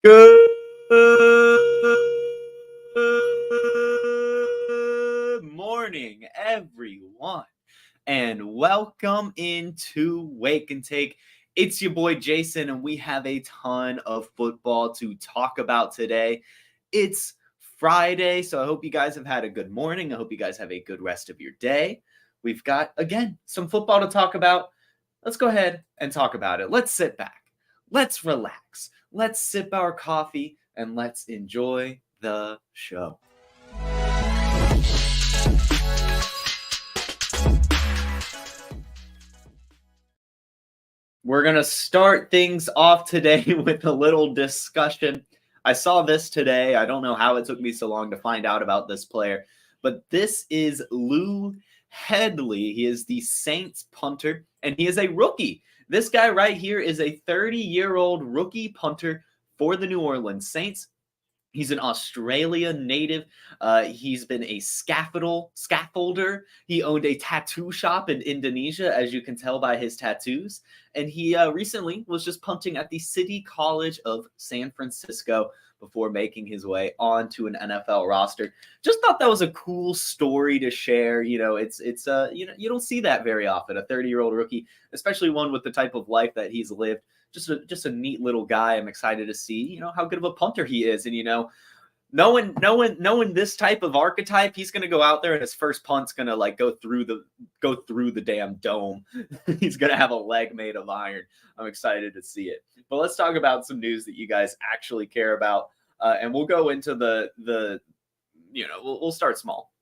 Good morning, everyone, and welcome into Wake and Take. It's your boy Jason, and we have a ton of football to talk about today. It's Friday, so I hope you guys have had a good morning. I hope you guys have a good rest of your day. We've got, again, some football to talk about. Let's go ahead and talk about it. Let's sit back. Let's relax. Let's sip our coffee and let's enjoy the show. We're going to start things off today with a little discussion. I saw this today. I don't know how it took me so long to find out about this player, but this is Lou Hedley. He is the Saints punter, and he is a rookie. This guy right here is a 30-year-old rookie punter for the New Orleans Saints. He's an Australia native. He's been a scaffolder. He owned a tattoo shop in Indonesia, as you can tell by his tattoos. And he recently was just punting at the City College of San Francisco before making his way onto an NFL roster. Just thought that was a cool story to share. You know, it's you don't see that very often. A 30-year-old rookie, especially one with the type of life that he's lived. Just a neat little guy. I'm excited to see, how good of a punter he is. And, knowing this type of archetype, he's going to go out there and his first punt's going to go through the damn dome. He's going to have a leg made of iron. I'm excited to see it. But let's talk about some news that you guys actually care about. And we'll go into we'll start small.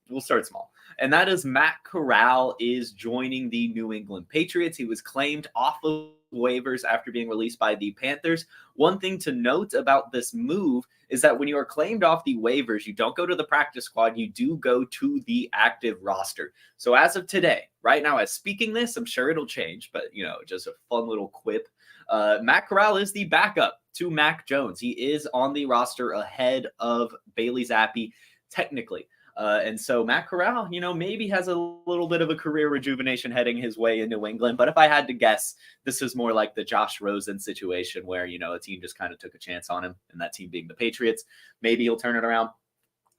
And that is Matt Corral is joining the New England Patriots. He was claimed off of waivers after being released by the Panthers. One thing to note about this move is that when you are claimed off the waivers, you don't go to the practice squad, you do go to the active roster. So as of today, right now, as speaking this, I'm sure it'll change, but just a fun little quip. Matt Corral is the backup to Mac Jones. He is on the roster ahead of Bailey Zappi, technically. And so Matt Corral, maybe has a little bit of a career rejuvenation heading his way in New England. But if I had to guess, this is more like the Josh Rosen situation where, a team just kind of took a chance on him, and that team being the Patriots. Maybe he'll turn it around.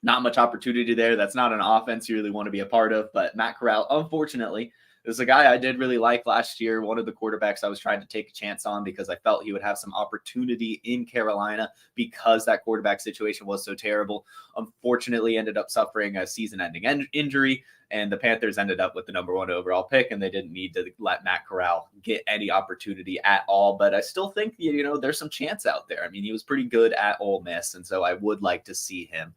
Not much opportunity there. That's not an offense you really want to be a part of. But Matt Corral, unfortunately, is a guy I did really like last year. One of the quarterbacks I was trying to take a chance on because I felt he would have some opportunity in Carolina because that quarterback situation was so terrible. Unfortunately, ended up suffering a season-ending injury, and the Panthers ended up with the number 1 overall pick, and they didn't need to let Matt Corral get any opportunity at all. But I still think, there's some chance out there. I mean, he was pretty good at Ole Miss, and so I would like to see him,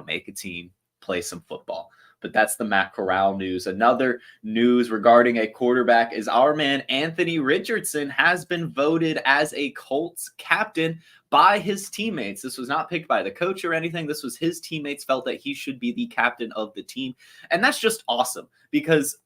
make a team, play some football. But that's the Matt Corral news. Another news regarding a quarterback is our man Anthony Richardson has been voted as a Colts captain by his teammates. This was not picked by the coach or anything. This was his teammates felt that he should be the captain of the team. And that's just awesome because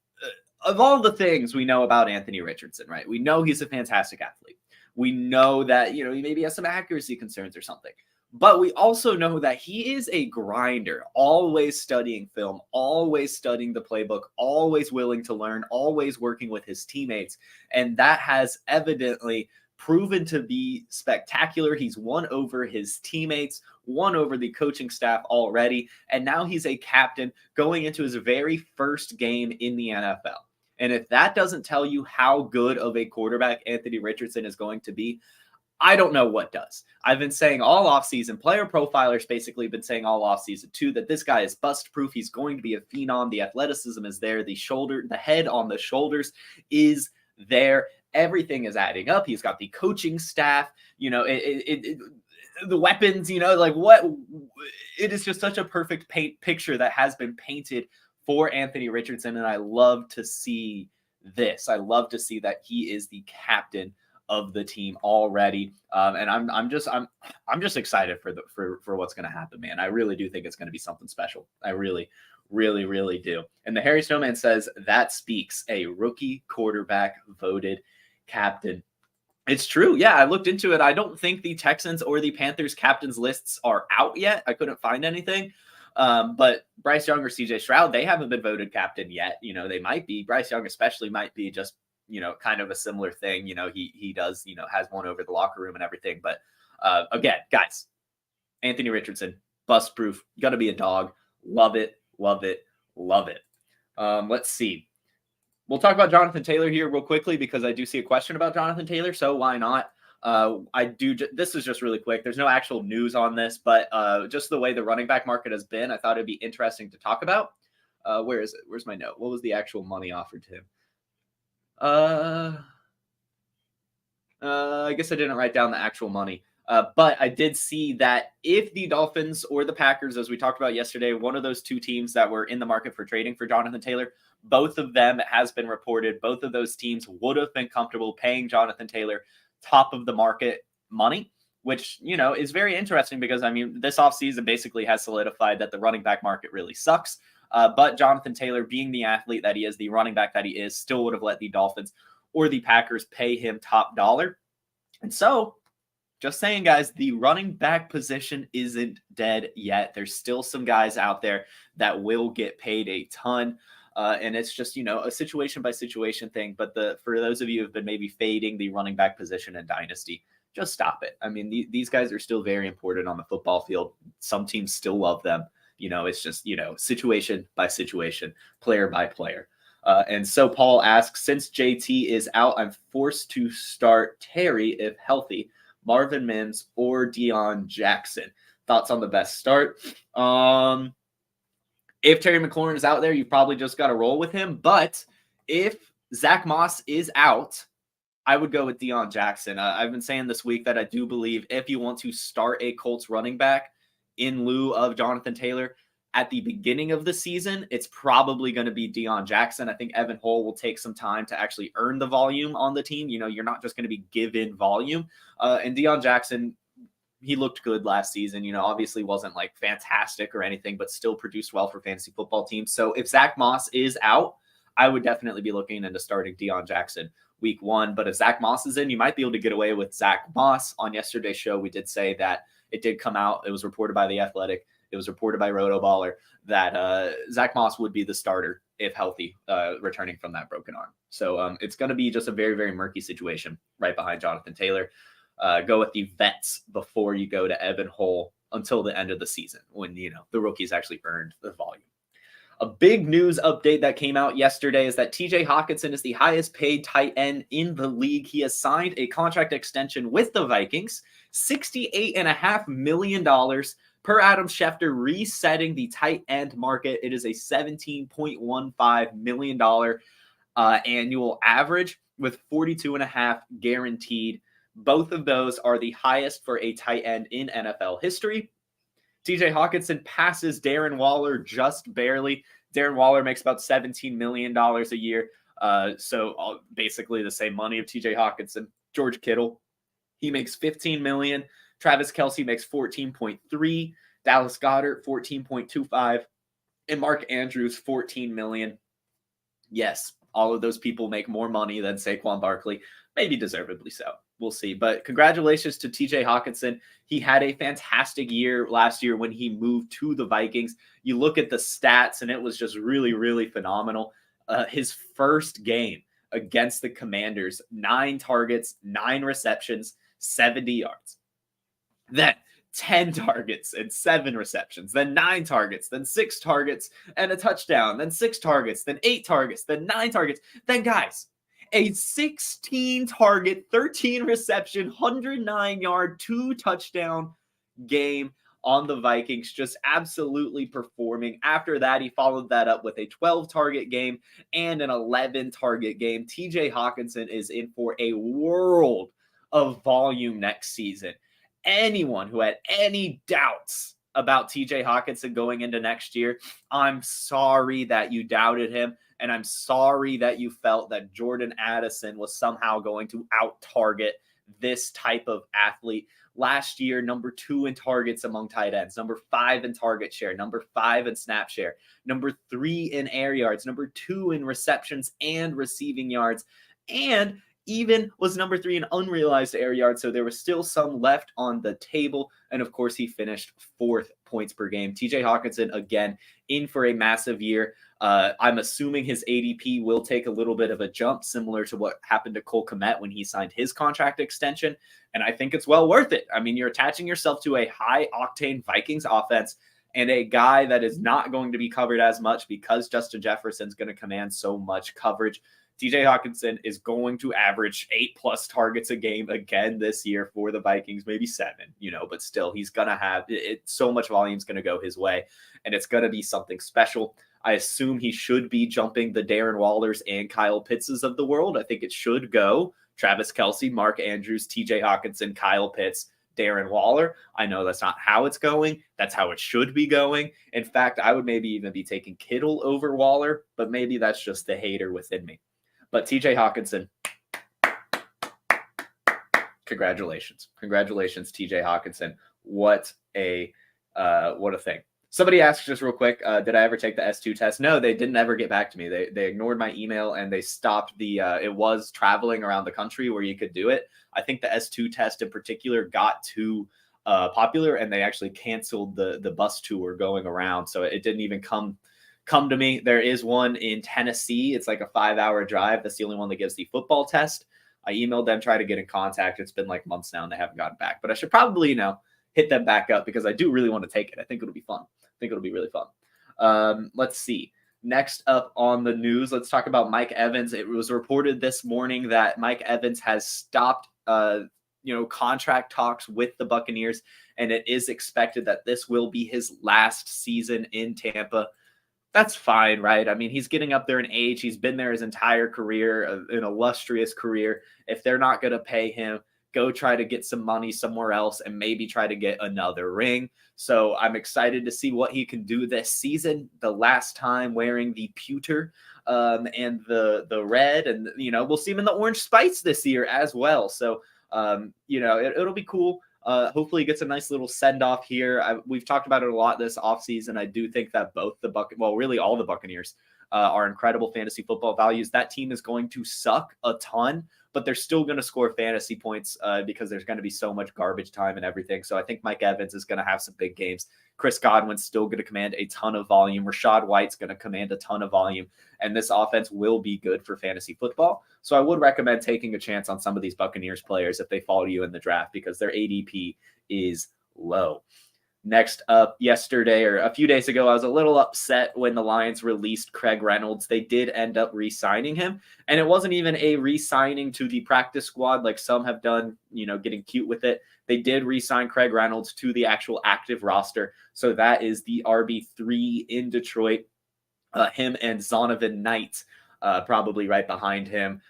of all the things we know about Anthony Richardson, right? We know he's a fantastic athlete. We know that, he maybe has some accuracy concerns or something. But we also know that he is a grinder, always studying film, always studying the playbook, always willing to learn, always working with his teammates. And that has evidently proven to be spectacular. He's won over his teammates, won over the coaching staff already. And now he's a captain going into his very first game in the NFL. And if that doesn't tell you how good of a quarterback Anthony Richardson is going to be, I don't know what does. I've been saying all offseason, PlayerProfiler's basically been saying all offseason too, that this guy is bust proof. He's going to be a phenom. The athleticism is there. The head on the shoulders is there. Everything is adding up. He's got the coaching staff, the weapons, it is just such a perfect picture that has been painted for Anthony Richardson. And I love to see this. I love to see that he is the captain of the team already. And I'm just excited for what's going to happen, man. I really do think it's going to be something special. I really, really, really do. And the Harry Snowman says that speaks a rookie quarterback voted captain. It's true. Yeah, I looked into it. I don't think the Texans or the Panthers captains lists are out yet. I couldn't find anything. But Bryce Young or CJ Stroud, they haven't been voted captain yet. They might be. Bryce Young especially might be just kind of a similar thing. He does, has one over the locker room and everything. But Again, guys, Anthony Richardson, bust proof. You got to be a dog. Love it, love it, love it. Let's see. We'll talk about Jonathan Taylor here real quickly because I do see a question about Jonathan Taylor, so why not? This is just really quick. There's no actual news on this, but just the way the running back market has been, I thought it'd be interesting to talk about. Where is it? Where's my note? What was the actual money offered to him? I guess I didn't write down the actual money. But I did see that if the Dolphins or the Packers, as we talked about yesterday, one of those two teams that were in the market for trading for Jonathan Taylor, both of them, it has been reported, both of those teams would have been comfortable paying Jonathan Taylor top of the market money, which, is very interesting because, this offseason basically has solidified that the running back market really sucks. But Jonathan Taylor, being the athlete that he is, the running back that he is, still would have let the Dolphins or the Packers pay him top dollar. And so, just saying, guys, the running back position isn't dead yet. There's still some guys out there that will get paid a ton. And it's just, a situation by situation thing. But for those of you who have been maybe fading the running back position in Dynasty, just stop it. These guys are still very important on the football field. Some teams still love them. It's just, situation by situation, player by player. And so Paul asks, since JT is out, I'm forced to start Terry if healthy, Marvin Mims or Deion Jackson. Thoughts on the best start? If Terry McLaurin is out there, you probably just got to roll with him. But if Zach Moss is out, I would go with Deion Jackson. I've been saying this week that I do believe if you want to start a Colts running back in lieu of Jonathan Taylor at the beginning of the season, it's probably going to be Deion Jackson. I think Evan Hull will take some time to actually earn the volume on the team. You're not just going to be given volume. And Deion Jackson, he looked good last season. Obviously wasn't like fantastic or anything, but still produced well for fantasy football teams. So if Zach Moss is out, I would definitely be looking into starting Deion Jackson week 1. But if Zach Moss is in, you might be able to get away with Zach Moss. On yesterday's show, we did say that it did come out. It was reported by The Athletic. It was reported by Rotoballer that Zach Moss would be the starter if healthy, returning from that broken arm. So it's going to be just a very, very murky situation right behind Jonathan Taylor. Go with the vets before you go to Evan Hull until the end of the season when, the rookies actually earned the volume. A big news update that came out yesterday is that TJ Hockenson is the highest paid tight end in the league. He has signed a contract extension with the Vikings, $68.5 million per Adam Schefter, resetting the tight end market. It is a $17.15 million annual average with 42.5 guaranteed. Both of those are the highest for a tight end in NFL history. TJ Hockenson passes Darren Waller just barely. Darren Waller makes about $17 million a year. So basically the same money of TJ Hockenson. George Kittle, he makes $15 million. Travis Kelce makes 14.3, Dallas Goedert 14.25, and Mark Andrews 14 million. Yes, all of those people make more money than Saquon Barkley, maybe deservedly so. We'll see. But congratulations to TJ Hockenson. He had a fantastic year last year when he moved to the Vikings. You look at the stats, and it was just really, really phenomenal. His first game against the Commanders, 9 targets, 9 receptions, 70 yards. Then 10 targets and 7 receptions, then 9 targets, then 6 targets and a touchdown, then 6 targets, then 8 targets, then 9 targets. Then, guys, a 16 target, 13 reception, 109-yard, 2 touchdown game on the Vikings, just absolutely performing. After that, he followed that up with a 12-target game and an 11-target game. TJ Hockenson is in for a world of volume next season. Anyone who had any doubts about TJ Hockenson going into next year, I'm sorry that you doubted him, and I'm sorry that you felt that Jordan Addison was somehow going to out-target this type of athlete. Last year, number 2 in targets among tight ends, number 5 in target share, number 5 in snap share, number 3 in air yards, number 2 in receptions and receiving yards, and even was number 3 in unrealized air yards, so there was still some left on the table. And of course, he finished 4th points per game. TJ Hockenson, again, in for a massive year. I'm assuming his ADP will take a little bit of a jump, similar to what happened to Cole Kmet when he signed his contract extension. And I think it's well worth it. I mean, you're attaching yourself to a high octane Vikings offense and a guy that is not going to be covered as much because Justin Jefferson's going to command so much coverage. TJ Hockenson is going to average 8+ targets a game again this year for the Vikings, maybe 7, but still he's going to have it. So much volume is going to go his way, and it's going to be something special. I assume he should be jumping the Darren Wallers and Kyle Pittses of the world. I think it should go Travis Kelce, Mark Andrews, TJ Hockenson, Kyle Pitts, Darren Waller. I know that's not how it's going. That's how it should be going. In fact, I would maybe even be taking Kittle over Waller, but maybe that's just the hater within me. But TJ Hockenson, congratulations. Congratulations, TJ Hockenson. What a thing. Somebody asked just real quick, did I ever take the S2 test? No, they didn't ever get back to me. They ignored my email and they stopped it was traveling around the country where you could do it. I think the S2 test in particular got too popular and they actually canceled the bus tour going around. So it didn't even come to me. There is one in Tennessee. It's like a 5-hour drive. That's the only one that gives the football test. I emailed them, tried to get in contact. It's been like months now and they haven't gotten back, but I should probably, hit them back up because I do really want to take it. I think it'll be fun. I think it'll be really fun. Let's see. Next up on the news, let's talk about Mike Evans. It was reported this morning that Mike Evans has stopped, contract talks with the Buccaneers, and it is expected that this will be his last season in Tampa. That's fine, right? I mean, he's getting up there in age. He's been there his entire career, an illustrious career. If they're not going to pay him, go try to get some money somewhere else and maybe try to get another ring. So I'm excited to see what he can do this season. The last time wearing the pewter and the red, and we'll see him in the orange spice this year as well. So it'll be cool. Hopefully he gets a nice little send off here. We've talked about it a lot this offseason. I do think that both really all the Buccaneers are incredible fantasy football values. That team is going to suck a ton, but they're still going to score fantasy points because there's going to be so much garbage time and everything. So I think Mike Evans is going to have some big games. Chris Godwin's still going to command a ton of volume. Rashad White's going to command a ton of volume. And this offense will be good for fantasy football. So I would recommend taking a chance on some of these Buccaneers players if they fall to you in the draft because their ADP is low. Next up, yesterday or a few days ago, I was a little upset when the Lions released Craig Reynolds. They did end up re-signing him, and it wasn't even a re-signing to the practice squad like some have done, getting cute with it. They did re-sign Craig Reynolds to the actual active roster, so that is the RB3 in Detroit. Him and Zonovan Knight probably right behind him.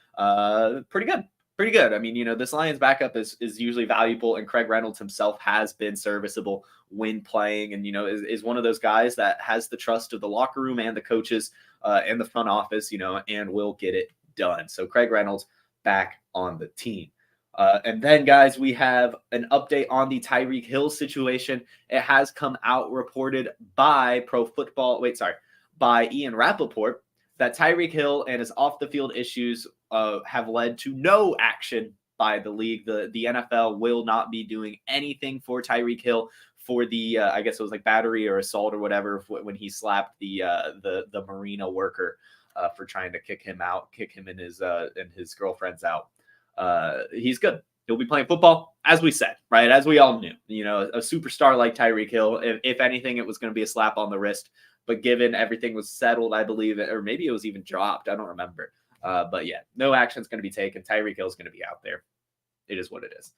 Pretty good. Pretty good. I mean, this Lions backup is usually valuable, and Craig Reynolds himself has been serviceable when playing, and is one of those guys that has the trust of the locker room and the coaches and the front office, and will get it done. So Craig Reynolds back on the team. And then, guys, we have an update on the Tyreek Hill situation. It has come out reported by by Ian Rappaport that Tyreek Hill and his off-the-field issues have led to no action by the league. The NFL will not be doing anything for Tyreek Hill for the I guess it was like battery or assault or whatever when he slapped the marina worker for trying to kick him and his girlfriends out. He's good. He'll be playing football, as we said, right? As we all knew, a superstar like Tyreek Hill. If anything, it was going to be a slap on the wrist. But given everything was settled, I believe, or maybe it was even dropped. I don't remember. But yeah, no action is going to be taken. Tyreek Hill is going to be out there. It is what it is.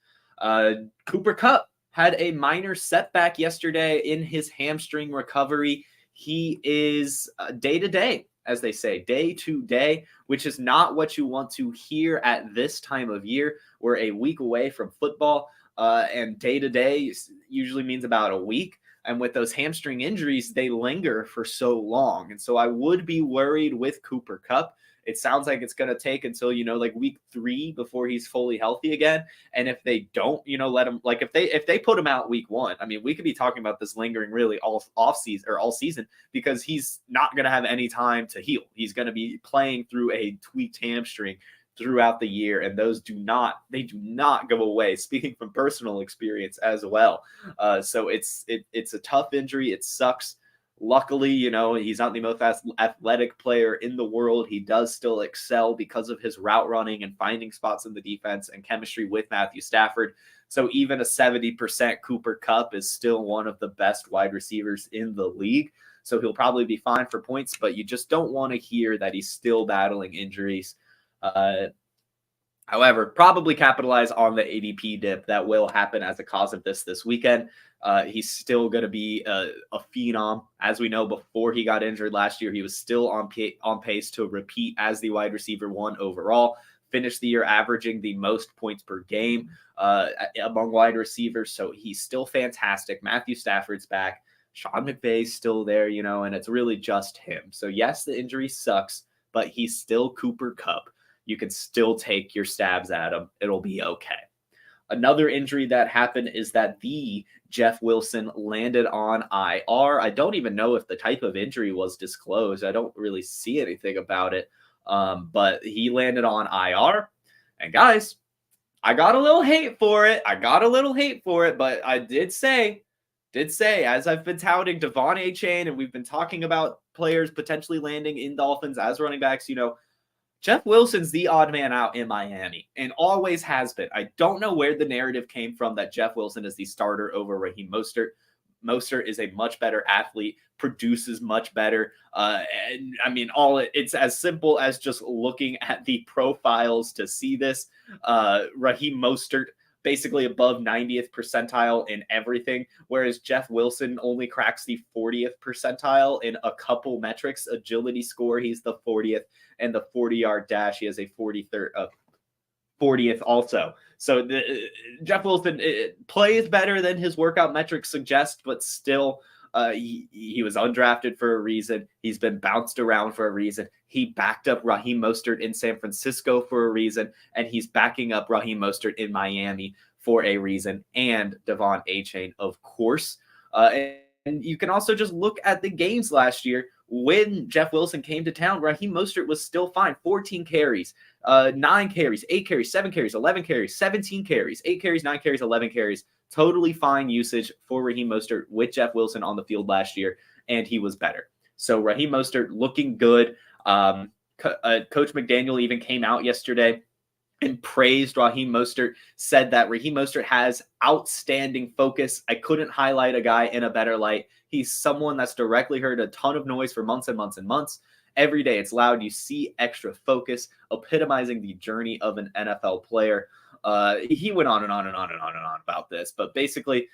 Cooper Kupp had a minor setback yesterday in his hamstring recovery. He is day to day, as they say, day to day, which is not what you want to hear at this time of year. We're a week away from football, and day to day usually means about a week. And with those hamstring injuries, they linger for so long. And so I would be worried with Cooper Kupp. It sounds like it's going to take until, like week 3 before he's fully healthy again. And if they don't, let him, like if they put him out week 1, I mean, we could be talking about this lingering really all season because he's not going to have any time to heal. He's going to be playing through a tweaked hamstring throughout the year, and those do not go away, speaking from personal experience as well. So it's a tough injury. It sucks. Luckily, he's not the most athletic player in the world. He does still excel because of his route running and finding spots in the defense and chemistry with Matthew Stafford. So even a 70% Cooper Kupp is still one of the best wide receivers in the league. So he'll probably be fine for points, but you just don't want to hear that he's still battling injuries. However, probably capitalize on the ADP dip that will happen as a cause of this weekend. He's still going to be a phenom. As we know, before he got injured last year, he was still on pace to repeat as the wide receiver 1 overall, finish the year averaging the most points per game among wide receivers. So he's still fantastic. Matthew Stafford's back. Sean McVay's still there, and it's really just him. So yes, the injury sucks, but he's still Cooper Kupp. You can still take your stabs at him. It'll be okay. Another injury that happened is that the Jeff Wilson landed on IR. I don't even know if the type of injury was disclosed. I don't really see anything about it. But he landed on IR. And guys, I got a little hate for it. But I did say, as I've been touting Devon A-Chain, and we've been talking about players potentially landing in Dolphins as running backs, Jeff Wilson's the odd man out in Miami and always has been. I don't know where the narrative came from that Jeff Wilson is the starter over Raheem Mostert. Mostert is a much better athlete, produces much better. And I mean, it's as simple as just looking at the profiles to see this. Raheem Mostert basically above 90th percentile in everything, whereas Jeff Wilson only cracks the 40th percentile in a couple metrics. Agility score, he's the 40th, and the 40-yard dash, he has a 40th also. So Jeff Wilson plays better than his workout metrics suggest, but still, he was undrafted for a reason. He's been bounced around for a reason. He backed up Raheem Mostert in San Francisco for a reason, and he's backing up Raheem Mostert in Miami for a reason, and Devon A-Chain, of course. And you can also just look at the games last year. When Jeff Wilson came to town, Raheem Mostert was still fine. 14 carries, 9 carries, 8 carries, 7 carries, 11 carries, 17 carries, 8 carries, 9 carries, 11 carries. Totally fine usage for Raheem Mostert with Jeff Wilson on the field last year, and he was better. So Raheem Mostert looking good. Coach McDaniel even came out yesterday and praised Raheem Mostert, said that Raheem Mostert has outstanding focus. I couldn't highlight a guy in a better light. He's someone that's directly heard a ton of noise for months and months and months. Every day it's loud. You see extra focus, epitomizing the journey of an NFL player. He went on and on and on and on and on about this, but basically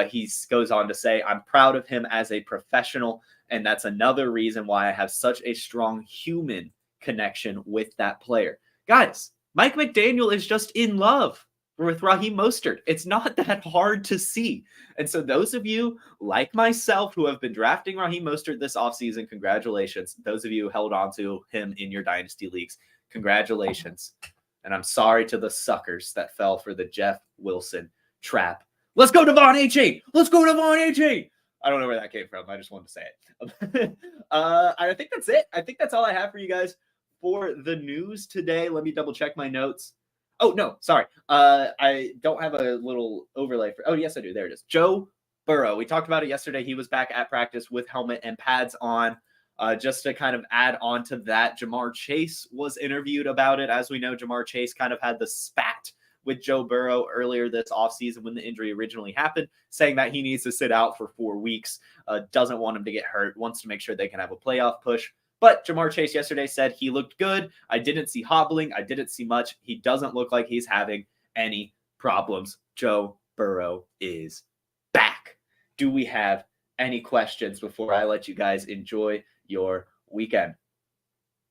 he goes on to say, I'm proud of him as a professional, and that's another reason why I have such a strong human connection with that player. Guys, Mike McDaniel is just in love with Raheem Mostert. It's not that hard to see. And so those of you like myself who have been drafting Raheem Mostert this offseason, congratulations. Those of you who held on to him in your dynasty leagues, congratulations. And I'm sorry to the suckers that fell for the Jeff Wilson trap. Let's go Devon A-Chain. Let's go Devon A-Chain. I don't know where that came from. I just wanted to say it. I think that's it. I think that's all I have for you guys for the news today. Let me double check my notes. Oh, no, sorry. I don't have a little overlay for. Oh, yes, I do. There it is. Joe Burrow. We talked about it yesterday. He was back at practice with helmet and pads on. Just to kind of add on to that, Jamar Chase was interviewed about it. As we know, Jamar Chase kind of had the spat with Joe Burrow earlier this offseason when the injury originally happened, saying that he needs to sit out for 4 weeks, doesn't want him to get hurt, wants to make sure they can have a playoff push. But Jamar Chase yesterday said he looked good. I didn't see hobbling. I didn't see much. He doesn't look like he's having any problems. Joe Burrow is back. Do we have any questions before I let you guys enjoy your weekend?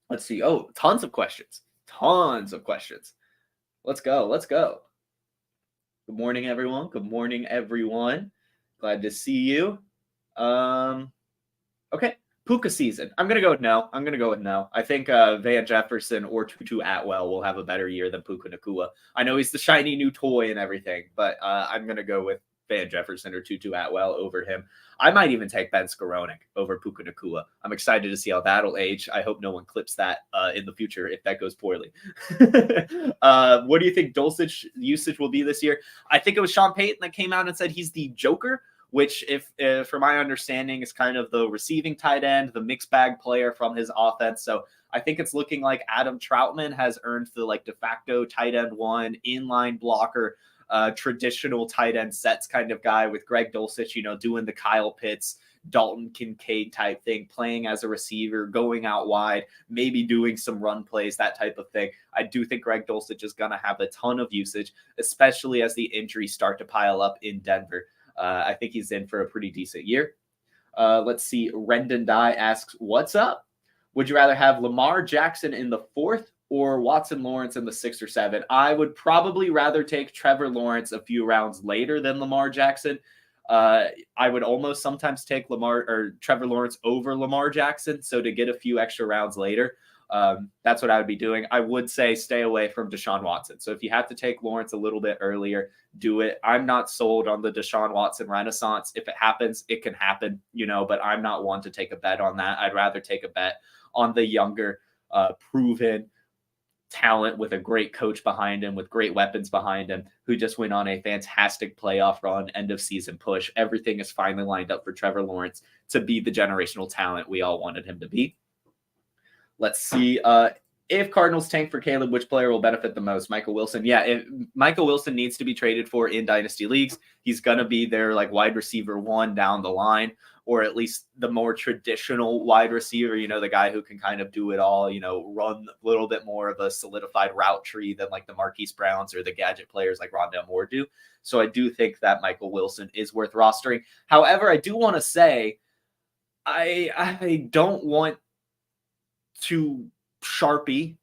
Let's see. Oh, tons of questions. Tons of questions. Let's go. Let's go. Good morning, everyone. Good morning, everyone. Glad to see you. Okay. Puka season. I'm going to go with no. I think Van Jefferson or Tutu Atwell will have a better year than Puka Nacua. I know he's the shiny new toy and everything, but I'm going to go with Van Jefferson or Tutu Atwell over him. I might even take Ben Skowronek over Puka Nacua. I'm excited to see how that'll age. I hope no one clips that in the future if that goes poorly. What do you think Dulcich usage will be this year? I think it was Sean Payton that came out and said he's the Joker, which if from my understanding is kind of the receiving tight end, the mixed bag player from his offense. So I think it's looking like Adam Troutman has earned the like de facto tight end one, inline blocker, traditional tight end sets kind of guy, with Greg Dulcich, doing the Kyle Pitts, Dalton Kincaid type thing, playing as a receiver, going out wide, maybe doing some run plays, that type of thing. I do think Greg Dulcich is going to have a ton of usage, especially as the injuries start to pile up in Denver. I think he's in for a pretty decent year. Let's see. Rendon Dye asks, what's up? Would you rather have Lamar Jackson in the 4th or Watson Lawrence in the 6th or 7th? I would probably rather take Trevor Lawrence a few rounds later than Lamar Jackson. I would almost sometimes take Trevor Lawrence over Lamar Jackson. So to get a few extra rounds later, that's what I would be doing. I would say stay away from Deshaun Watson. So if you have to take Lawrence a little bit earlier, do it. I'm not sold on the Deshaun Watson renaissance. If it happens, it can happen, but I'm not one to take a bet on that. I'd rather take a bet on the younger, proven talent with a great coach behind him, with great weapons behind him, who just went on a fantastic playoff run, end of season push. Everything is finally lined up for Trevor Lawrence to be the generational talent we all wanted him to be. Let's see. If Cardinals tank for Caleb, which player will benefit the most? Michael Wilson. Yeah, if Michael Wilson needs to be traded for in Dynasty leagues, he's going to be their like wide receiver 1 down the line, or at least the more traditional wide receiver, the guy who can kind of do it all, run a little bit more of a solidified route tree than like the Marquise Browns or the gadget players like Rondale Moore do. So I do think that Michael Wilson is worth rostering. However, I do want to say I don't want to Sharpie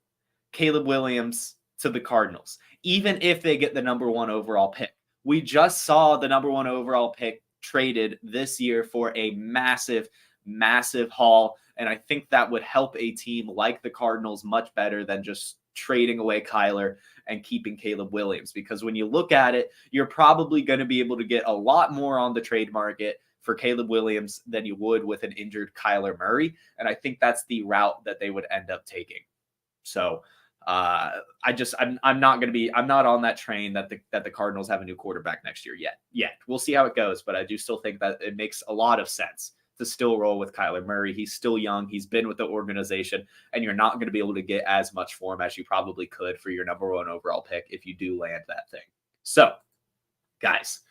Caleb Williams to the Cardinals, even if they get the number 1 overall pick. We just saw the number 1 overall pick traded this year for a massive, massive haul. And I think that would help a team like the Cardinals much better than just trading away Kyler and keeping Caleb Williams. Because when you look at it, you're probably going to be able to get a lot more on the trade market for Caleb Williams than you would with an injured Kyler Murray. And I think that's the route that they would end up taking. So I'm not on that train that the Cardinals have a new quarterback next year yet. We'll see how it goes, but I do still think that it makes a lot of sense to still roll with Kyler Murray. He's still young. He's been with the organization, and you're not going to be able to get as much for him as you probably could for your number 1 overall pick if you do land that thing. So, guys,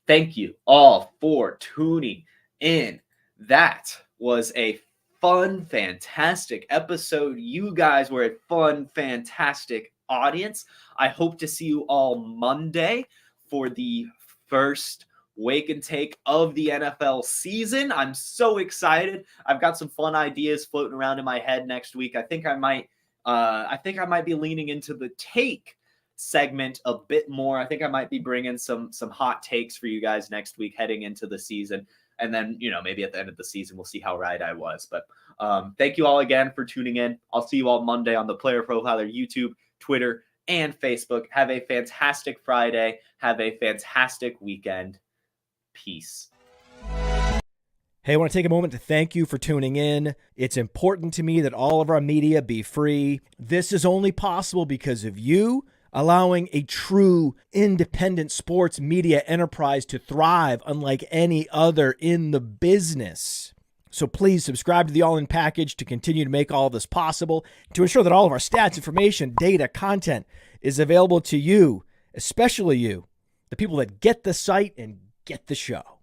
thank you all for tuning in. That was a fun, fantastic episode. You guys were a fun, fantastic audience. I hope to see you all Monday for the first Wake and Take of the NFL season. I'm so excited. I've got some fun ideas floating around in my head next week. I think I might be leaning into the take segment a bit more. I think I might be bringing some hot takes for you guys next week heading into the season. And then, maybe at the end of the season, we'll see how right I was. But thank you all again for tuning in. I'll see you all Monday on the Player Profiler YouTube, Twitter, and Facebook. Have a fantastic Friday. Have a fantastic weekend. Peace. Hey, I want to take a moment to thank you for tuning in. It's important to me that all of our media be free. This is only possible because of you, allowing a true independent sports media enterprise to thrive unlike any other in the business. So please subscribe to the All In Package to continue to make all of this possible, to ensure that all of our stats, information, data, content is available to you, especially you, the people that get the site and get the show.